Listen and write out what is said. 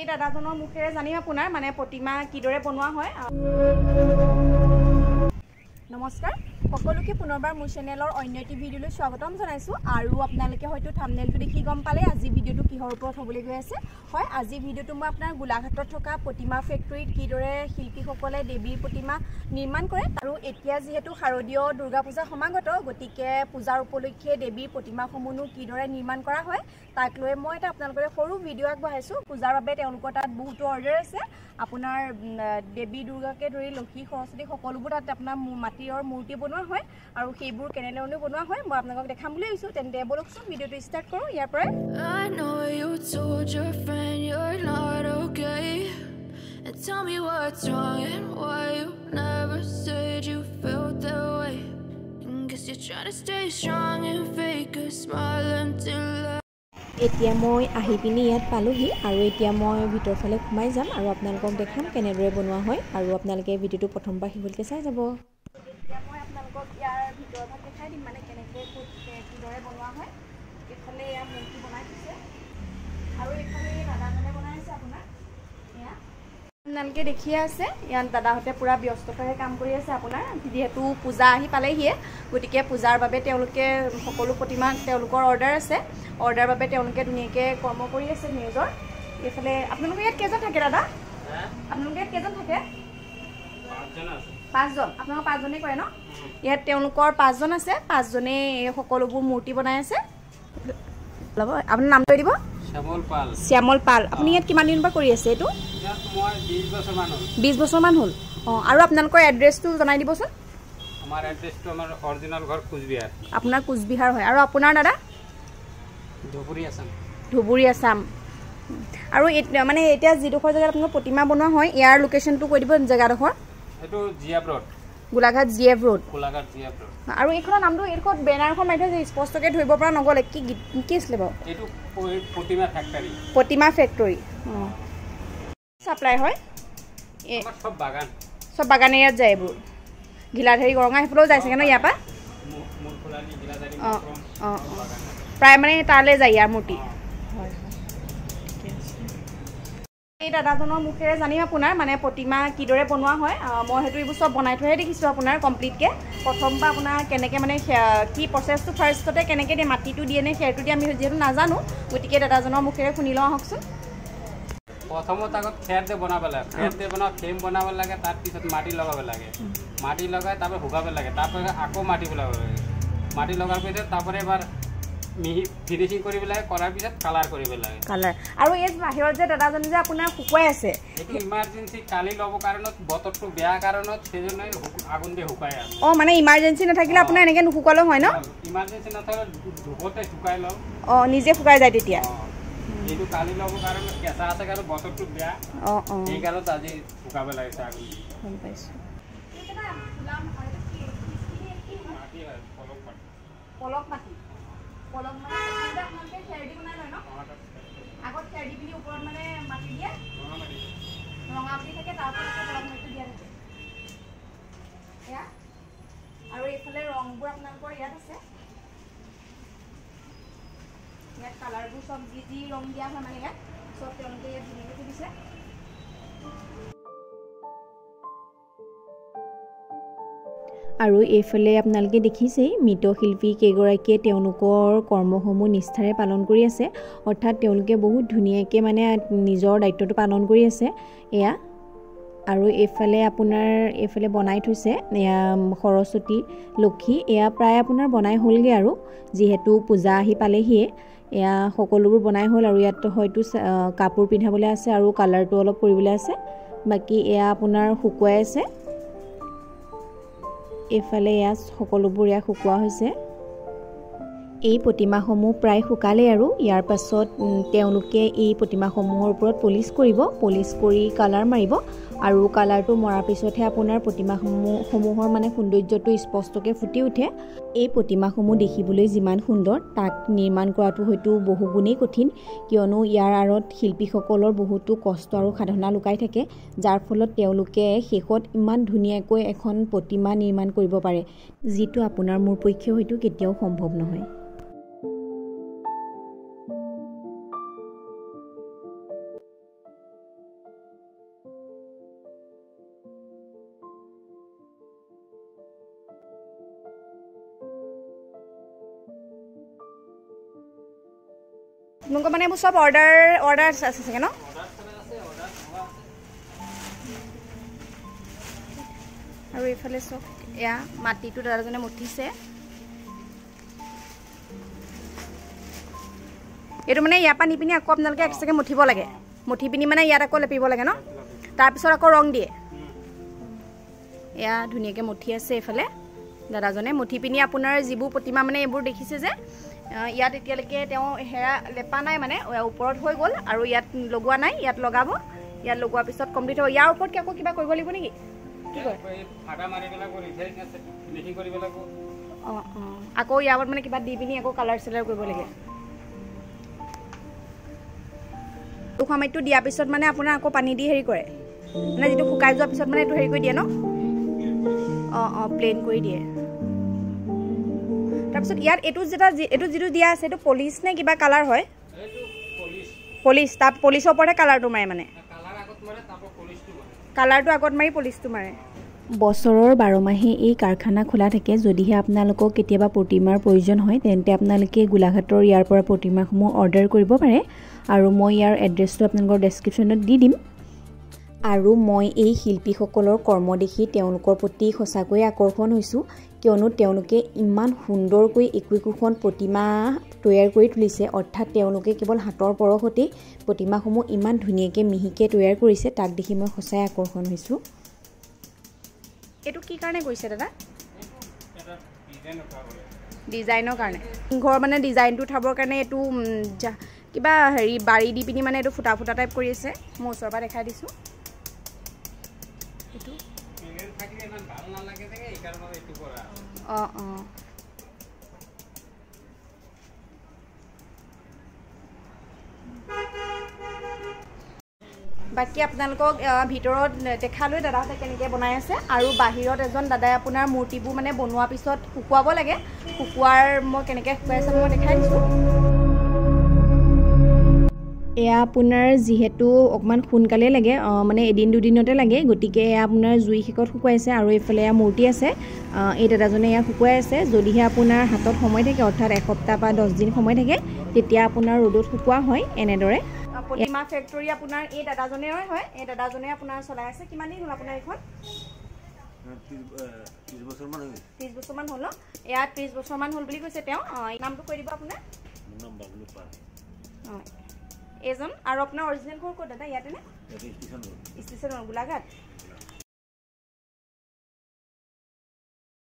এই দাদাজনৰ মুখেৰে জানিম আপোনাৰ মানে প্ৰতিমা কিদৰে বনোৱা হয়। নমস্কাৰ সকলোকে পুনৰবাৰ মোৰ চেনেলৰ অন্য এটি ভিডিঅ'লৈ স্বাগতম জনাইছো আৰু আপোনালোকে হয়তো থাম্বনেইলটো দেখি গম পালে আজি ভিডিঅ'টো কিহৰ ওপৰত হ'বলৈ গৈ আছে। হয় আজি ভিডিঅ'টো মই আপোনাৰ গোলাঘাটত থকা প্ৰতিমা ফেক্টৰীত কিদৰে শিল্পীসকলে দেৱীৰ প্ৰতিমা নিৰ্মাণ কৰে আৰু এতিয়া যেহেতু শাৰদীয় দুৰ্গা পূজা সমাগত গতিকে পূজাৰ উপলক্ষে দেৱীৰ প্ৰতিমাসমূহনো কিদৰে নিৰ্মাণ কৰা হয় তাক লৈ মই এটা আপোনালোকৰ সৰু ভিডিঅ' আগবঢ়াইছো। পূজাৰ বাবে তেওঁলোকৰ তাত বহুতো অৰ্ডাৰ আছে। আপোনাৰ দেৱী দুৰ্গাকে ধৰি লক্ষী সৰস্বতী সকলোবোৰ তাত আপোনাৰ মাটিৰ মূৰ্তি বনোৱা হয় আৰু সেইবোৰ কেনেধৰণে বনোৱা হয় মই আপোনালোকক দেখাম বুলি ভাবিছো। তেন্তে বলকচোন ভিডিঅ'টো ষ্টাৰ্ট কৰো ইয়াৰ পৰা। I know you told your friend you're not okay, and tell me what's wrong and why you never said you felt that way. Guess you're trying to stay strong and fake a smile until এতিয়া মই আহি পিনি ইয়াত পালোহি আৰু এতিয়া মই ভিতৰ ফালে সোমাই যাম আৰু আপোনালোকক দেখাম কেনেদৰে বনোৱা হয় আৰু আপোনালোকে ভিডিঅ'টো প্ৰথমবাৰ শেষলৈকে চাই যাব। এতিয়া মই আপোনালোকক ইয়াৰ ভিতৰৰ ভাগ দেখাই দিম মানে কেনেকৈ কিদৰে বনোৱা হয়। এইফালে ইয়াৰ মূৰ্তি বনাই দিছে আৰু এইফালে দাদাজনে বনাই আছে আপোনাৰ এয়া আপোনালোকে দেখিয়ে আছে। ইয়াত দাদাহঁতে পূৰা ব্যস্ততাৰে কাম কৰি আছে আপোনাৰ যিহেতু পূজা আহি পালেহিয়ে গতিকে পূজাৰ বাবে তেওঁলোকে সকলো প্ৰতিমা তেওঁলোকৰ অৰ্ডাৰ আছে। অৰ্ডাৰ বাবে তেওঁলোকে ধুনীয়াকৈ কৰ্ম কৰি আছে নিজৰ। এইফালে আপোনালোকে ইয়াত কেইজন থাকে দাদা? আপোনালোকে ইয়াত কেইজন থাকে? 5জন। আপোনালোকৰ 5জনেই কৰে ন? ইয়াত তেওঁলোকৰ 5জন আছে। 5জনে সকলোবোৰ মূৰ্তি বনাই আছে। আপোনাৰ নাম কৈ দিব? শ্যামল পাল। আপুনি ইয়াত কিমান দিনৰ পৰা কৰি আছে এইটো? 20 বছৰমান হ'ল। অঁ আৰু আপোনালোকৰ এড্ৰেছটো জনাই দিবচোন। আমাৰ এড্ৰেছটো আমাৰ অৰিজিনেল ঘৰ কোচবিহাৰ। আপোনাৰ কোচবিহাৰ হয় আৰু আপোনাৰ দাদা? ধুবুৰী আছাম। আৰু মানে এতিয়া যিডোখৰ জেগাত আপোনালোকৰ প্ৰতিমা বনোৱা হয় ইয়াৰ লোকেশ্যনটো কৈ দিব জেগাডোখৰ। এইটো GF road, Golaghat GF road. আৰু এইখনৰ নামটো এইডোখৰ বেনাৰখন মাৰি থৈছে স্পষ্টকৈ ধৰিব পৰা নগ'লে কি আছিলে বাৰু? এইটো প্ৰতিমা ফেক্টৰী। প্ৰতিমা ফেক্টৰী অঁ চাপ্লাই হয়। চব বাগান এৰিয়াত যায় এইবোৰ। ঘিলাধাৰী গৰঙা সেইফালেও যায় চাগে ন ইয়াৰ পৰা? অঁ অঁ প্ৰায় মানে তালৈ যায় ইয়াৰ মূৰ্তি। হয় এই দাদাজনৰ মুখেৰে জানিম আপোনাৰ মানে প্ৰতিমা কিদৰে বনোৱা হয়। মই হয়তো এইবোৰ চব বনাই থৈহে দেখিছোঁ আপোনাৰ কমপ্লিটকৈ। প্ৰথমবাৰ আপোনাৰ কেনেকৈ মানে কি প্ৰচেছটো ফাৰ্ষ্টতে কেনেকৈ দিয়ে মাটিটো দিয়ে নে খেৰটো দিয়ে আমি যিহেতু নাজানো গতিকে দাদাজনৰ মুখেৰে শুনি লওঁ আহকচোন। প্ৰথমত আগত খেৰ দিয়ে বনাব লাগে। খেৰ দিয়ে বনাব ফ্ৰেম বনাব লাগে। তাৰপিছত মাটি লগাব লাগে। মাটি লগাই তাৰপৰা শুকাব লাগে। তাৰপৰা আকৌ মাটি পেলাব লাগে। মাটি লগাৰ পিছত তাৰপৰা এবাৰ মিহি ফিনিচিং কৰিব লাগে। কৰাৰ পিছত কালাৰ কৰিব লাগে। কালাৰ আৰু এই বাহিৰত যে দাদাজনে যে আপোনাৰ শুকুৱাই আছে এইটো ইমাৰ্জেঞ্চি কালি ল'ব কাৰণত বতৰটো বেয়া কাৰণত সেইজনে আগুন দিয়ে শুকাই আছে। অঁ মানে ইমাৰ্জেঞ্চি নাথাকিলে আপোনাৰ এনেকৈ নুশুকালেও হয় ন? ইমাৰ্জেঞ্চি নাথাকিলে ধূপতে শুকাই লওঁ। অঁ নিজে শুকাই যায় তেতিয়া। এইটো কালি ল'ব কাৰণত কেঁচা আছে কাৰণ বতৰটো বেয়া। অঁ অঁ সেইকাৰণত আজি শুকাব লাগিছে আগুন। গম পাইছোঁ। পলক মাটি আপোনালোকে খেৰ দি বনাই লয় ন? আগত খেৰ দি পিনি ওপৰত মানে মাটি দিয়ে ৰঙা মাটি থাকে তাৰপৰা পলক মাটিটো দিয়া থাকে এয়া। আৰু এইফালে ৰংবোৰ আপোনালোকৰ ইয়াত আছে। ইয়াত কালাৰবোৰ চব যি ৰং দিয়া হয় মানে ইয়াত চব তেওঁলোকে ইয়াত ধুনীয়াকৈ থৈ দিছে। আৰু এইফালে আপোনালোকে দেখিছেই মৃৎশিল্পী কেইগৰাকীয়ে তেওঁলোকৰ কৰ্মসমূহ নিষ্ঠাৰে পালন কৰি আছে। অৰ্থাৎ তেওঁলোকে বহুত ধুনীয়াকৈ মানে নিজৰ দায়িত্বটো পালন কৰি আছে এয়া। আৰু এইফালে আপোনাৰ এইফালে বনাই থৈছে এয়া সৰস্বতী লক্ষী এয়া প্ৰায় আপোনাৰ বনাই হ'লগৈ আৰু যিহেতু পূজা আহি পালেহিয়ে এয়া সকলোবোৰ বনাই হ'ল আৰু ইয়াত হয়তো কাপোৰ পিন্ধাবলৈ আছে আৰু কালাৰটো অলপ কৰিবলৈ আছে। বাকী এয়া আপোনাৰ শুকুৱাই আছে। এইফালে ইয়াত সকলোবোৰ ইয়াত শুকোৱা হৈছে। এই প্ৰতিমাসমূহ প্ৰায় শুকালে আৰু ইয়াৰ পাছত তেওঁলোকে এই প্ৰতিমাসমূহৰ ওপৰত পলিচ কৰিব। পলিচ কৰি কালাৰ মাৰিব আৰু কালাৰটো মৰাৰ পিছতহে আপোনাৰ প্ৰতিমাসমূহৰ মানে সৌন্দৰ্যটো স্পষ্টকৈ ফুটি উঠে। এই প্ৰতিমাসমূহ দেখিবলৈ যিমান সুন্দৰ তাক নিৰ্মাণ কৰাটো হয়তো বহুগুণেই কঠিন কিয়নো ইয়াৰ আঁৰত শিল্পীসকলৰ বহুতো কষ্ট আৰু সাধনা লুকাই থাকে যাৰ ফলত তেওঁলোকে শেষত ইমান ধুনীয়াকৈ এখন প্ৰতিমা নিৰ্মাণ কৰিব পাৰে যিটো আপোনাৰ মোৰ পক্ষে হয়তো কেতিয়াও সম্ভৱ নহয়। আপোনালোকৰ মানে এইবোৰ চব অৰ্ডাৰ আছে চাগে ন আৰু এইফালে চব এয়া মাটিটো দাদাজনে মুঠিছে এইটো মানে ইয়াৰ পৰা নি পিনি আকৌ আপোনালোকে এক্সট্ৰাকে মুঠিব লাগে মুঠি পিনি মানে ইয়াত আকৌ লেপিব লাগে ন তাৰপিছত আকৌ ৰং দিয়ে এয়া ধুনীয়াকৈ মুঠি আছে এইফালে দাদাজনে মুঠি পিনি আপোনাৰ যিবোৰ প্ৰতিমা মানে এইবোৰ দেখিছে যে ইয়াত এতিয়ালৈকে তেওঁ হেৰা লেপা নাই মানে ওপৰত হৈ গ'ল আৰু ইয়াত লগোৱা নাই ইয়াত লগাব ইয়াত লগোৱাৰ পিছত কমপ্লিট হ'ব ইয়াৰ ওপৰত আকৌ কিবা কৰিব লাগিব নেকি কি কৰে ফাটা মাৰি পেলাই কৰি ফিনিশিং কৰিব লাগিব আকৌ ইয়াৰ ওপৰত মানে কিবা দি পিনি আকৌ কালাৰ চেলাৰ কৰিব লাগে সময়টো দিয়াৰ পিছত মানে আপোনাৰ আকৌ পানী দি হেৰি কৰে মানে যিটো শুকাই যোৱাৰ পিছত মানে এইটো হেৰি কৰি দিয়ে ন প্লেন কৰি দিয়ে তাৰপিছত ইয়াত এইটো যিটো দিয়া আছে এইটো পলিচ নে কিবা কালাৰ হয় পলিচ তাৰ পলিচৰ ওপৰতে কালাৰটো মাৰে মানে কালাৰটো আগত মাৰি পলিচটো মাৰে বছৰৰ 12 মাহে এই কাৰখানা খোলা থাকে যদিহে আপোনালোকক কেতিয়াবা প্ৰতিমাৰ প্ৰয়োজন হয় তেন্তে আপোনালোকে গোলাঘাটৰ ইয়াৰ পৰা প্ৰতিমাসমূহ অৰ্ডাৰ কৰিব পাৰে আৰু মই ইয়াৰ এড্ৰেছটো আপোনালোকৰ ডেছক্ৰিপশ্যনত দি দিম আৰু মই এই শিল্পীসকলৰ কৰ্ম দেখি তেওঁলোকৰ প্ৰতি সঁচাকৈ আকৰ্ষণ হৈছোঁ কিয়নো তেওঁলোকে ইমান সুন্দৰকৈ একোখন প্ৰতিমা তৈয়াৰ কৰি তুলিছে অৰ্থাৎ তেওঁলোকে কেৱল হাতৰ পৰশতে প্ৰতিমাসমূহ ইমান ধুনীয়াকৈ মিহিকৈ তৈয়াৰ কৰিছে তাক দেখি মই সঁচাই আকৰ্ষণ হৈছোঁ এইটো কি কাৰণে কৰিছে দাদা ডিজাইনৰ কাৰণে ঘৰ মানে ডিজাইনটো উঠাবৰ কাৰণে এইটো কিবা হেৰি বাৰী দি পিনি মানে এইটো ফুটা ফুটা টাইপ কৰি আছে মই ওচৰৰ পৰা দেখাই দিছোঁ বাকী আপোনালোকক ভিতৰত দেখালৈ দাদাহঁতে কেনেকৈ বনাই আছে আৰু বাহিৰত এজন দাদাই আপোনাৰ মূৰ্তিবোৰ মানে বনোৱাৰ পিছত শুকুৱাব লাগে শুকুৱাৰ মই কেনেকৈ শুকুৱাই আছে মই দেখাই দিছোঁ এয়া আপোনাৰ যিহেতু অকণমান সোনকালে লাগে মানে এদিন দুদিনতে লাগে গতিকে এয়া আপোনাৰ জুই শেকত শুকুৱাইছে আৰু এইফালে এয়া মূৰ্তি আছে এই দাদাজনে এয়া শুকুৱাই আছে যদিহে আপোনাৰ হাতত সময় থাকে অৰ্থাৎ এসপ্তাহ বা 10 দিন সময় থাকে তেতিয়া আপোনাৰ ৰ'দত শুকুওৱা হয় এনেদৰে প্ৰতিমা ফেক্টৰী আপোনাৰ এই দাদাজনে হয় এই দাদাজনে আপোনাৰ চলাই আছে কিমান দিন হ'ল আপোনাৰ এইখন 30 বছৰমান হ'ল 30 বছৰমান হ'ল এয়া 30 বছৰমান হ'ল বুলি কৈছে তেওঁ নামটো কৈ দিব আপোনাৰ নাম বাবলু পাৰ এজন আৰু আপোনাৰ অৰিজিনেল ঘৰ ক'ত দাদা ইয়াতে নে ষ্টেচন গোলাঘাট